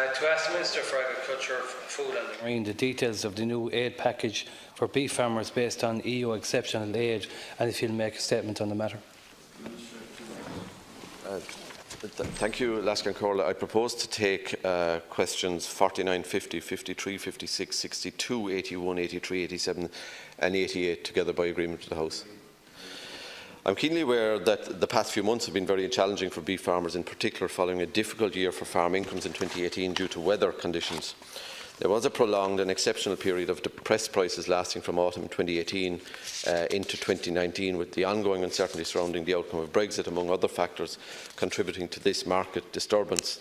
To ask the Minister for Agriculture, Food and Marine the details of the new aid package for beef farmers based on EU exceptional aid, and if he'll make a statement on the matter. Thank you, Laskin Corla. I propose to take questions 49, 50, 53, 56, 62, 81, 83, 87 and 88 together by agreement with the House. I'm keenly aware that the past few months have been very challenging for beef farmers, in particular following a difficult year for farm incomes in 2018 due to weather conditions. There was a prolonged and exceptional period of depressed prices lasting from autumn 2018 into 2019, with the ongoing uncertainty surrounding the outcome of Brexit, among other factors, contributing to this market disturbance.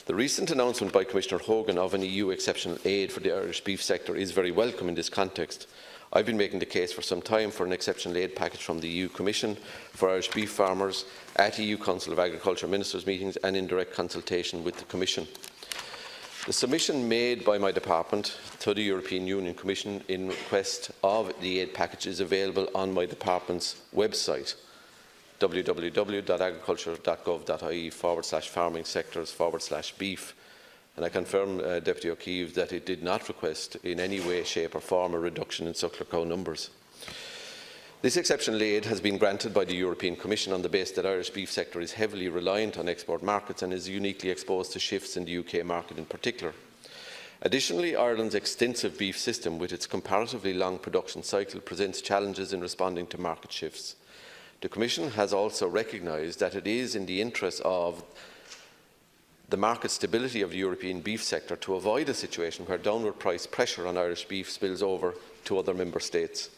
The recent announcement by Commissioner Hogan of an EU exceptional aid for the Irish beef sector is very welcome in this context. I've been making the case for some time for an exceptional aid package from the EU Commission for Irish beef farmers at EU Council of Agriculture Ministers meetings and in direct consultation with the Commission. The submission made by my department to the European Union Commission in request of the aid package is available on my department's website, www.agriculture.gov.ie/farming sectors/beef. And I confirm, Deputy O'Keefe, that it did not request in any way, shape or form a reduction in suckler cow numbers. This exceptional aid has been granted by the European Commission on the basis that the Irish beef sector is heavily reliant on export markets and is uniquely exposed to shifts in the UK market in particular. Additionally, Ireland's extensive beef system, with its comparatively long production cycle, presents challenges in responding to market shifts. The Commission has also recognised that it is in the interest of the market stability of the European beef sector to avoid a situation where downward price pressure on Irish beef spills over to other member states.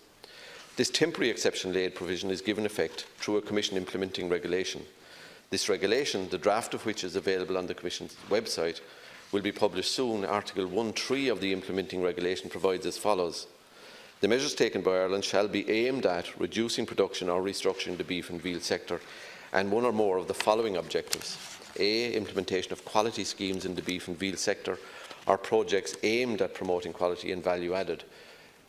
This temporary exceptional aid provision is given effect through a Commission implementing regulation. This regulation, the draft of which is available on the Commission's website, will be published soon. Article 1.3 of the implementing regulation provides as follows. The measures taken by Ireland shall be aimed at reducing production or restructuring the beef and veal sector and one or more of the following objectives. A. Implementation of quality schemes in the beef and veal sector or projects aimed at promoting quality and value added.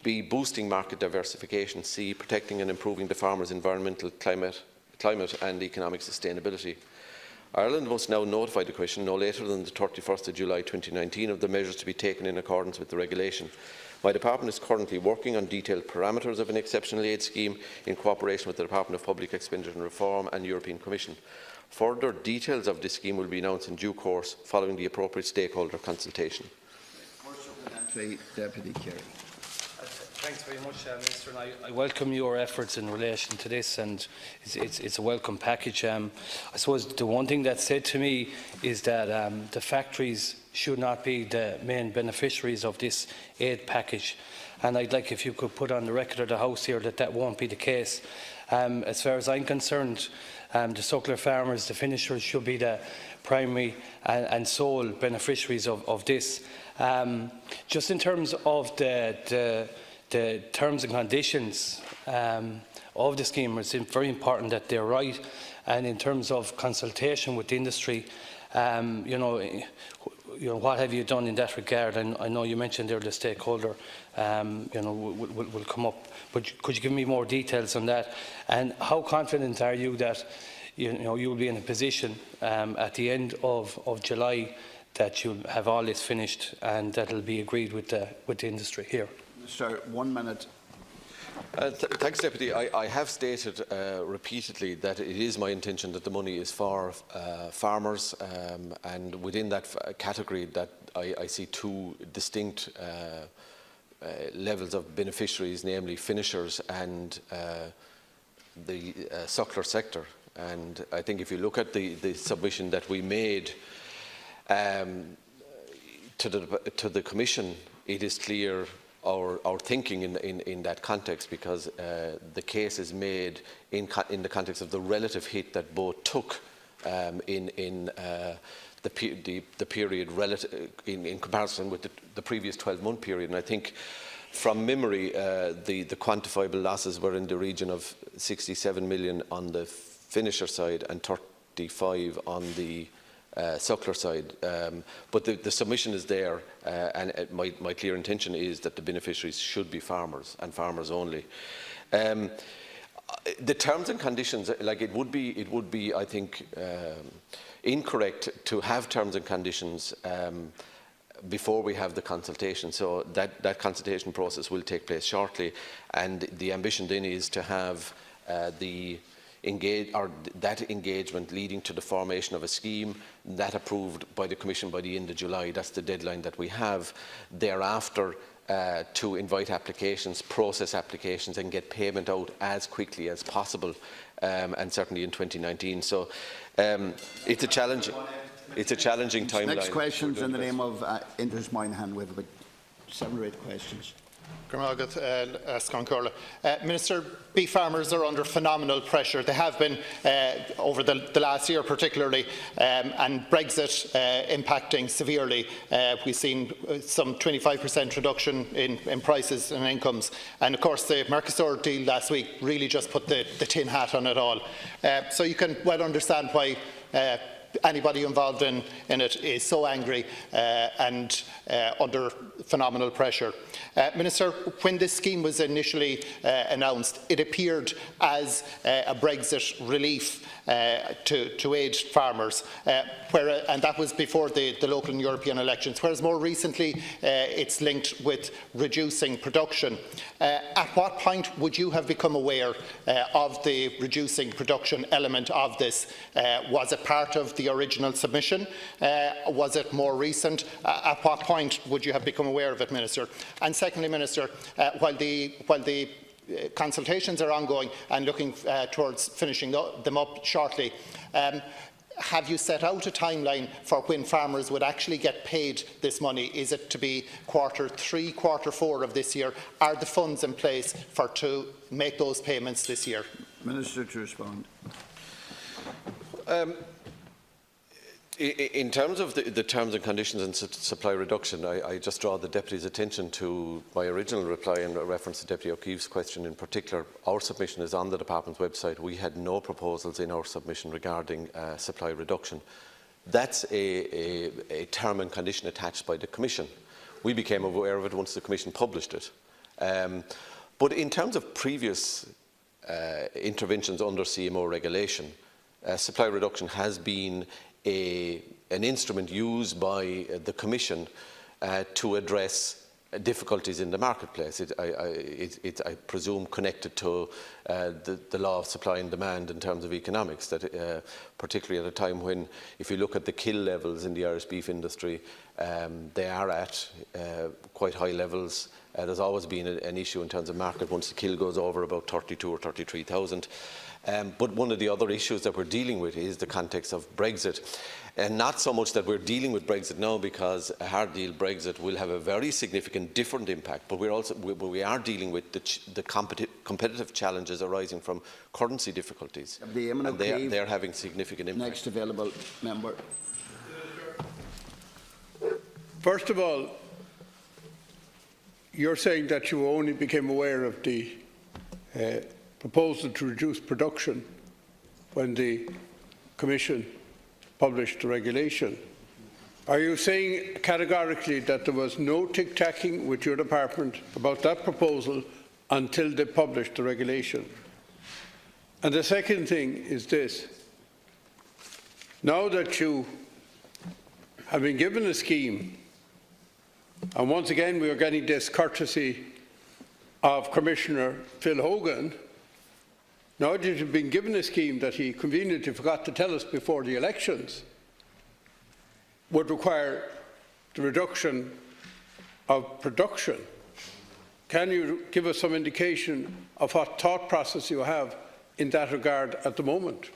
B. Boosting market diversification. C. Protecting and improving the farmers' environmental, climate and economic sustainability. Ireland must now notify the Commission no later than the 31st of July 2019 of the measures to be taken in accordance with the regulation. My department is currently working on detailed parameters of an exceptional aid scheme in cooperation with the Department of Public Expenditure and Reform and the European Commission. Further details of this scheme will be announced in due course following the appropriate stakeholder consultation. Deputy Carey. Thanks very much, Minister. And I welcome your efforts in relation to this, and it's a welcome package. I suppose the one thing that's said to me is that the factories should not be the main beneficiaries of this aid package. And I'd like if you could put on the record of the House here that that won't be the case. As far as I'm concerned, the suckler farmers, the finishers, should be the primary and sole beneficiaries of this. Just in terms of the terms and conditions of the scheme, it's very important that they're right. And in terms of consultation with the industry, what have you done in that regard? And I know you mentioned there the stakeholder, will come up. But could you give me more details on that? And how confident are you that you will be in a position at the end of July that you'll have all this finished and that will be agreed with the industry here? Minister, 1 minute. Thanks, Deputy. I have stated repeatedly that it is my intention that the money is for farmers, and within that category that I see two distinct levels of beneficiaries, namely finishers and the suckler sector. And I think if you look at the submission that we made to the Commission, it is clear our thinking in that context, because the case is made in the context of the relative hit that both took in the period in comparison with the previous 12-month period. And I think from memory the quantifiable losses were in the region of 67 million on the finisher side and 35 on the suckler side, but the submission is there, and my clear intention is that the beneficiaries should be farmers and farmers only. The terms and conditions, like it would be, I think, incorrect to have terms and conditions before we have the consultation. So that consultation process will take place shortly, and the ambition then is to have that engagement leading to the formation of a scheme that approved by the Commission by the end of July. That's the deadline that we have. Thereafter, to invite applications, process applications, and get payment out as quickly as possible, and certainly in 2019. So it's a challenging timeline. Next questions in the name of Aindrias Moynihan. We have about 7 or 8 questions. Minister, beef farmers are under phenomenal pressure. They have been over the last year particularly, and Brexit impacting severely. We've seen some 25% reduction in prices and incomes, and of course the Mercosur deal last week really just put the tin hat on it all. So you can well understand why anybody involved in it is so angry and under phenomenal pressure. Minister, when this scheme was initially announced, it appeared as a Brexit relief to aid farmers, and that was before the local and European elections, whereas more recently it's linked with reducing production. At what point would you have become aware of the reducing production element of this? Was it part of the original submission? Was it more recent? At what point would you have become aware of it, Minister? And secondly, Minister, while the consultations are ongoing and looking towards finishing them up shortly, have you set out a timeline for when farmers would actually get paid this money? Is it to be Q3, Q4 of this year? Are the funds in place to make those payments this year? Minister to respond. In terms of the terms and conditions and supply reduction, I just draw the Deputy's attention to my original reply in reference to Deputy O'Keefe's question in particular. Our submission is on the Department's website. We had no proposals in our submission regarding supply reduction. That's a term and condition attached by the Commission. We became aware of it once the Commission published it. But in terms of previous interventions under CMO regulation, supply reduction has been an instrument used by the Commission to address difficulties in the marketplace. I presume connected to the law of supply and demand in terms of economics, that particularly at a time when, if you look at the kill levels in the Irish beef industry, they are at quite high levels. There's always been an issue in terms of market once the kill goes over about 32 or 33,000. But one of the other issues that we're dealing with is the context of Brexit. And not so much that we're dealing with Brexit now, because a hard deal Brexit will have a very significant different impact, but we are dealing with the competitive challenges arising from currency difficulties. And they're having significant impact. Next available member. First of all, you're saying that you only became aware of the proposal to reduce production when the Commission published the regulation. Are you saying categorically that there was no tic-tacking with your department about that proposal until they published the regulation? And the second thing is this. Now that you have been given a scheme, and once again we are getting this courtesy of Commissioner Phil Hogan, now that you've been given a scheme that he conveniently forgot to tell us before the elections would require the reduction of production, can you give us some indication of what thought process you have in that regard at the moment?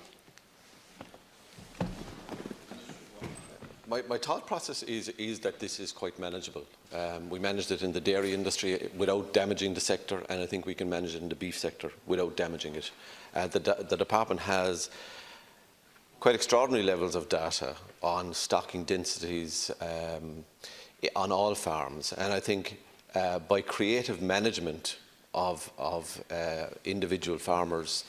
My thought process is that this is quite manageable. We managed it in the dairy industry without damaging the sector, and I think we can manage it in the beef sector without damaging it. The department has quite extraordinary levels of data on stocking densities on all farms, and I think by creative management of individual farmers'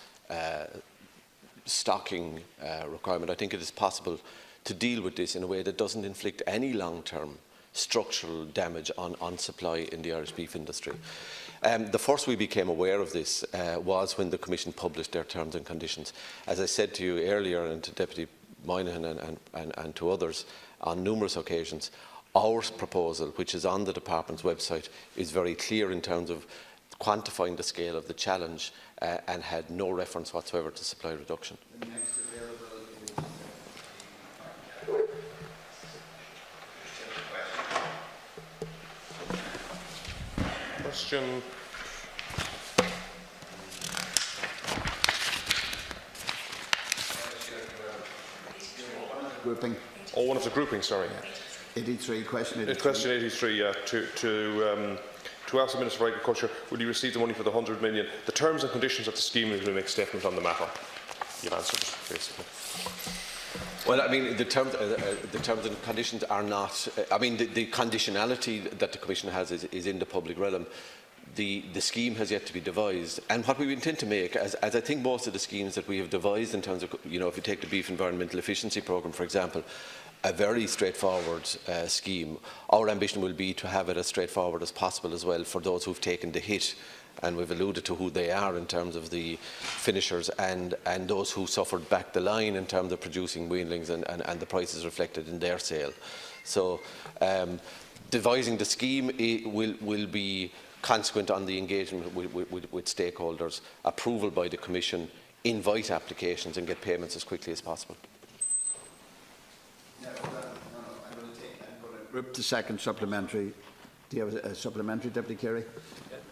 stocking requirement, I think it is possible to deal with this in a way that doesn't inflict any long-term structural damage on supply in the Irish beef industry. The first we became aware of this was when the Commission published their terms and conditions. As I said to you earlier, and to Deputy Moynihan and to others on numerous occasions, our proposal, which is on the Department's website, is very clear in terms of quantifying the scale of the challenge and had no reference whatsoever to supply reduction. Question. Grouping. Oh, one of the groupings, sorry. 83, question 83. Question 83, to ask the Minister for Agriculture, will you receive the money for the 100 million? The terms and conditions of the scheme will make statement on the matter. You've answered it, basically. Well, I mean, the terms and conditions are not. I mean, the conditionality that the Commission has is in the public realm. The scheme has yet to be devised, and what we intend to make, as I think most of the schemes that we have devised in terms of, if you take the Beef Environmental Efficiency Programme, for example, a very straightforward scheme. Our ambition will be to have it as straightforward as possible as well for those who've taken the hit, and we've alluded to who they are in terms of the finishers and those who suffered back the line in terms of producing weanlings and the prices reflected in their sale. So devising the scheme will be consequent on the engagement with stakeholders, approval by the Commission, invite applications and get payments as quickly as possible. I'm going to group the second supplementary. Do you have a supplementary, Deputy Carey?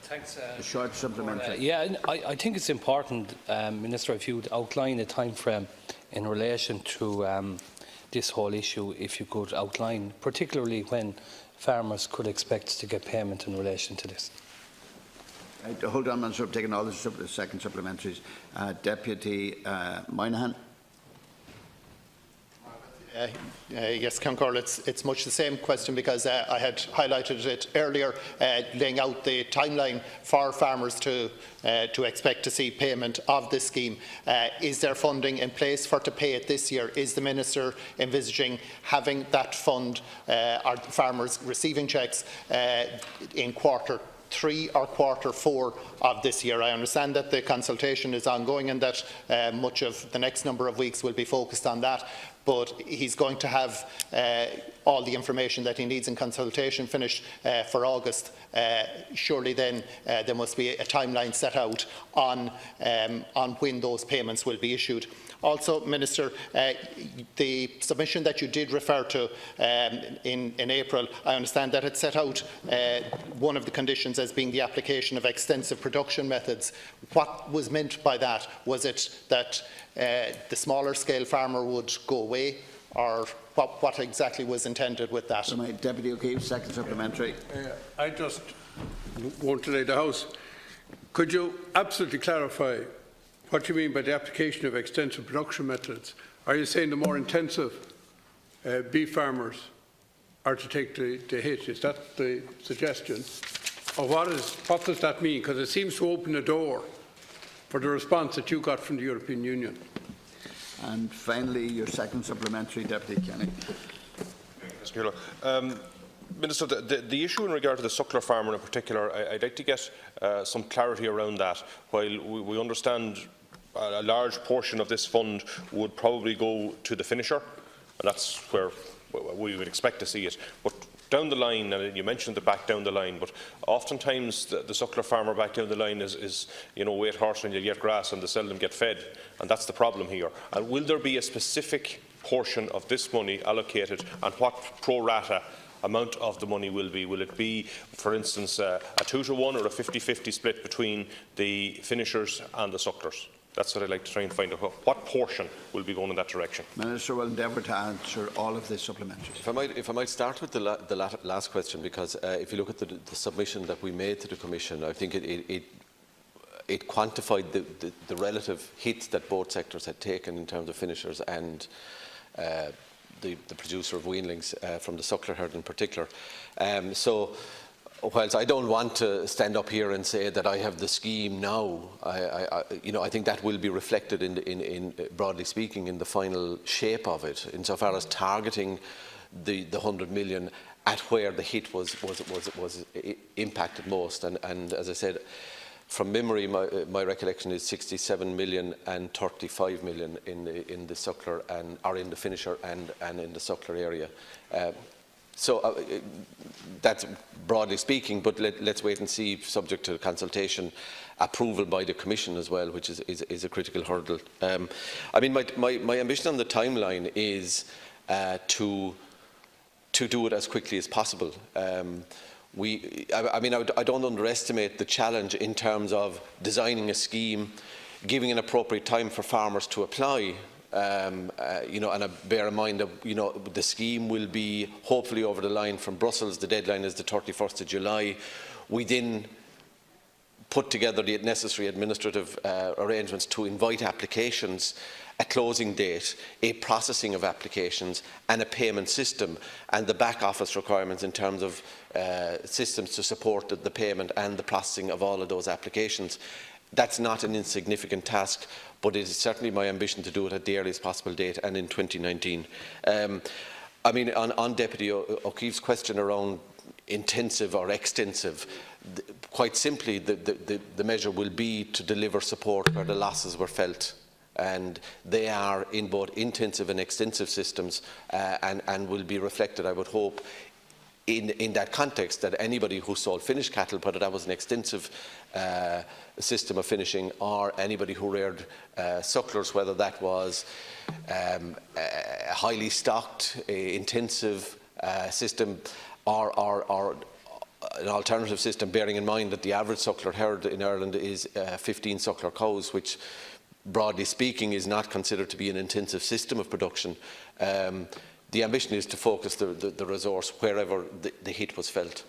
Thanks. A short supplementary. Yeah, I think it's important, Minister, if you would outline a time frame in relation to this whole issue, if you could outline, particularly when farmers could expect to get payment in relation to this. Hold on, Minister, I'm taking all the second supplementaries. Deputy Moynihan. Yes, Count Carl, it's much the same question because I had highlighted it earlier, laying out the timeline for farmers to expect to see payment of this scheme. Is there funding in place to pay it this year? Is the Minister envisaging having that fund, or farmers receiving cheques in Q3 or Q4 of this year? I understand that the consultation is ongoing and that much of the next number of weeks will be focused on that, but he's going to have all the information that he needs in consultation finished for August. Surely then there must be a timeline set out on when those payments will be issued. Also, Minister, the submission that you did refer to in April, I understand that it set out one of the conditions as being the application of extensive production methods. What was meant by that? Was it that the smaller scale farmer would go away, or what exactly was intended with that? So my Deputy O'Keefe, second supplementary. I just won't delay the House. Could you absolutely clarify what you mean by the application of extensive production methods? Are you saying the more intensive beef farmers are to take the hit? Is that the suggestion? Or what does that mean? Because it seems to open the door for the response that you got from the European Union. And finally, your second supplementary, Deputy Kenny. Minister, the issue in regard to the suckler farmer in particular, I'd like to get some clarity around that. While we understand a large portion of this fund would probably go to the finisher, and that's where we would expect to see it. But down the line, and you mentioned the back down the line, but oftentimes the suckler farmer back down the line is wait horse when you get grass and they seldom get fed, and that's the problem here. And will there be a specific portion of this money allocated, and what pro rata amount of the money will be? Will it be, for instance, a 2-to-1 or a 50-50 split between the finishers and the sucklers? That's what I'd like to try and find out. What portion will be going in that direction? Minister will endeavour to answer all of this supplementary. If I might start with the last question, because if you look at the submission that we made to the Commission, I think it quantified the relative hits that both sectors had taken in terms of finishers and the producer of weanlings from the suckler herd in particular. So whilst I don't want to stand up here and say that I have the scheme now, I think that will be reflected in broadly speaking, in the final shape of it, insofar as targeting the 100 million at where the hit was impacted most. And as I said, from memory, my recollection is 67 million and 35 million in the suckler or in the finisher and in the suckler area. So that's broadly speaking, but let's wait and see, subject to consultation, approval by the Commission as well, which is a critical hurdle. I mean, my ambition on the timeline is to do it as quickly as possible. I don't underestimate the challenge in terms of designing a scheme, giving an appropriate time for farmers to apply. And I bear in mind that the scheme will be hopefully over the line from Brussels. The deadline is the 31st of July. We then put together the necessary administrative arrangements to invite applications, a closing date, a processing of applications and a payment system, and the back office requirements in terms of systems to support the payment and the processing of all of those applications. That's not an insignificant task, but it is certainly my ambition to do it at the earliest possible date and in 2019. I mean, on Deputy O'Keefe's question around intensive or extensive, quite simply the measure will be to deliver support where the losses were felt. And they are in both intensive and extensive systems and will be reflected, I would hope, in that context, that anybody who sold finished cattle, whether that was an extensive system of finishing, or anybody who reared sucklers, whether that was a highly stocked, intensive system, or an alternative system, bearing in mind that the average suckler herd in Ireland is 15 suckler cows, which, broadly speaking, is not considered to be an intensive system of production. The ambition is to focus the resource wherever the hit was felt.